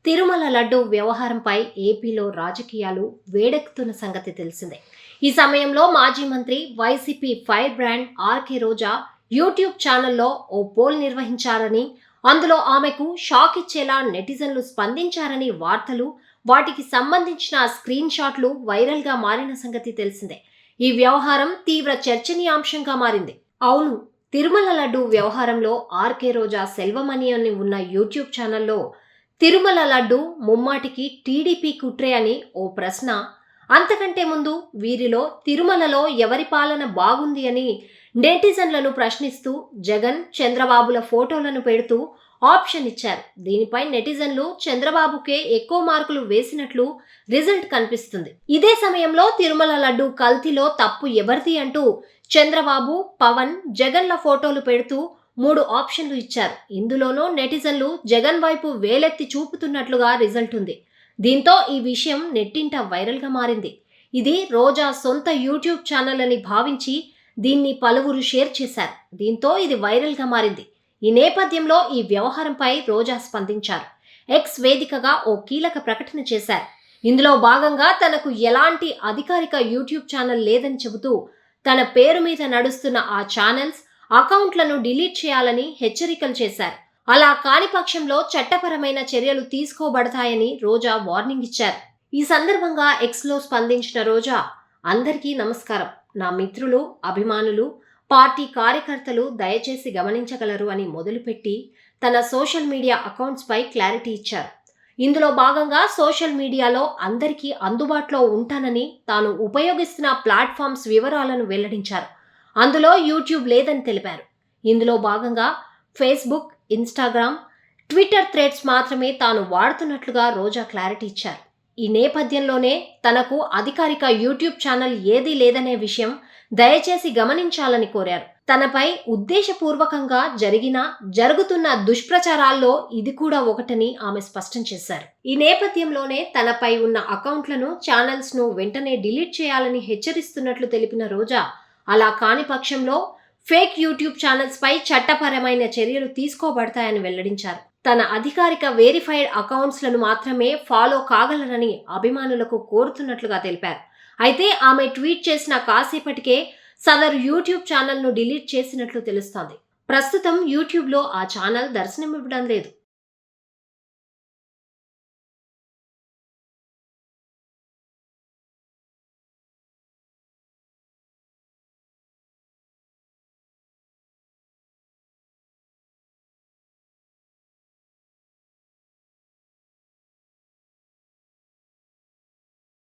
తిరుమల లడ్డు వ్యవహారంపై ఏపీలో రాజకీయాలు వేడెక్కుతున్న సంగతి తెలిసిందే. ఈ సమయంలో మాజీ మంత్రి వైసీపీ ఫైర్ బ్రాండ్ ఆర్కే రోజా యూట్యూబ్ ఛానల్లో ఓ పోల్ నిర్వహించారని, అందులో ఆమెకు షాక్ ఇచ్చేలా నెటిజన్లు స్పందించారని వార్తలు, వాటికి సంబంధించిన స్క్రీన్ షాట్లు వైరల్గా మారిన సంగతి తెలిసిందే. ఈ వ్యవహారం తీవ్ర చర్చనీయాంశంగా మారింది. అవును, తిరుమల లడ్డు వ్యవహారంలో ఆర్కే రోజా సెల్వమణి అని ఉన్న యూట్యూబ్ ఛానల్లో తిరుమల లడ్డు ముమ్మాటికి టీడీపీ కుట్రే అని ఓ ప్రశ్న, అంతకంటే ముందు వీరిలో తిరుమలలో ఎవరి పాలన బాగుంది అని నెటిజన్లను ప్రశ్నిస్తూ జగన్, చంద్రబాబుల ఫోటోలను పెడుతూ ఆప్షన్ ఇచ్చారు. దీనిపై నెటిజన్లు చంద్రబాబుకే ఎక్కువ మార్కులు వేసినట్లు రిజల్ట్ కనిపిస్తుంది. ఇదే సమయంలో తిరుమల లడ్డు కల్తీలో తప్పు ఎవరిది అంటూ చంద్రబాబు, పవన్, జగన్ల ఫోటోలు పెడుతూ 3 ఆప్షన్లు ఇచ్చారు. ఇందులోనూ నెటిజన్లు జగన్ వైపు వేలెత్తి చూపుతున్నట్లుగా రిజల్ట్ ఉంది. దీంతో ఈ విషయం నెట్టింట వైరల్గా మారింది. ఇది రోజా సొంత యూట్యూబ్ ఛానల్ అని భావించి దీన్ని పలువురు షేర్ చేశారు. దీంతో ఇది వైరల్గా మారింది. ఈ నేపథ్యంలో ఈ వ్యవహారంపై రోజా స్పందించారు. ఎక్స్ వేదికగా ఓ కీలక ప్రకటన చేశారు. ఇందులో భాగంగా తనకు ఎలాంటి అధికారిక యూట్యూబ్ ఛానల్ లేదని చెబుతూ తన పేరు మీద నడుస్తున్న ఆ ఛానల్స్ అకౌంట్లను డిలీట్ చేయాలని హెచ్చరికలు చేశారు. అలా కాని పక్షంలో చట్టపరమైన చర్యలు తీసుకోబడతాయని రోజా వార్నింగ్ ఇచ్చారు. ఈ సందర్భంగా ఎక్స్లో స్పందించిన రోజా, అందరికీ నమస్కారం. నా మిత్రులు, అభిమానులు, పార్టీ కార్యకర్తలు దయచేసి గమనించగలరు అని మొదలుపెట్టి తన సోషల్ మీడియా అకౌంట్స్పై క్లారిటీ ఇచ్చారు. ఇందులో భాగంగా సోషల్ మీడియాలో అందరికీ అందుబాటులో ఉంటానని తాను ఉపయోగిస్తున్న ప్లాట్ఫామ్స్ వివరాలను వెల్లడించారు. అందులో యూట్యూబ్ లేదని తెలిపారు. ఇందులో భాగంగా ఫేస్బుక్, ఇన్స్టాగ్రామ్, ట్విట్టర్ థ్రెడ్స్ మాత్రమే తాను వాడుతున్నట్లుగా రోజా క్లారిటీ ఇచ్చారు. ఈ నేపథ్యంలోనే తనకు అధికారిక యూట్యూబ్ ఛానల్ ఏదీ లేదనే విషయం దయచేసి గమనించాలని కోరారు. తనపై ఉద్దేశపూర్వకంగా జరుగుతున్న దుష్ప్రచారాల్లో ఇది కూడా ఒకటని ఆమె స్పష్టం చేశారు. ఈ నేపథ్యంలోనే తనపై ఉన్న అకౌంట్లను, ఛానల్స్ను వెంటనే డిలీట్ చేయాలని హెచ్చరిస్తున్నట్లు తెలిపిన రోజా, అలా కాని పక్షంలో ఫేక్ యూట్యూబ్ ఛానల్స్ పై చట్టపరమైన చర్యలు తీసుకోబడతాయని వెల్లడించారు. తన అధికారిక వెరిఫైడ్ అకౌంట్స్లను మాత్రమే ఫాలో కాగలరని అభిమానులకు కోరుతున్నట్లుగా తెలిపారు. అయితే ఆమె ట్వీట్ చేసిన కాసేపటికే సదరు యూట్యూబ్ ఛానల్ను డిలీట్ చేసినట్లు తెలుస్తోంది. ప్రస్తుతం యూట్యూబ్లో ఆ ఛానల్ దర్శనమివ్వడం లేదు.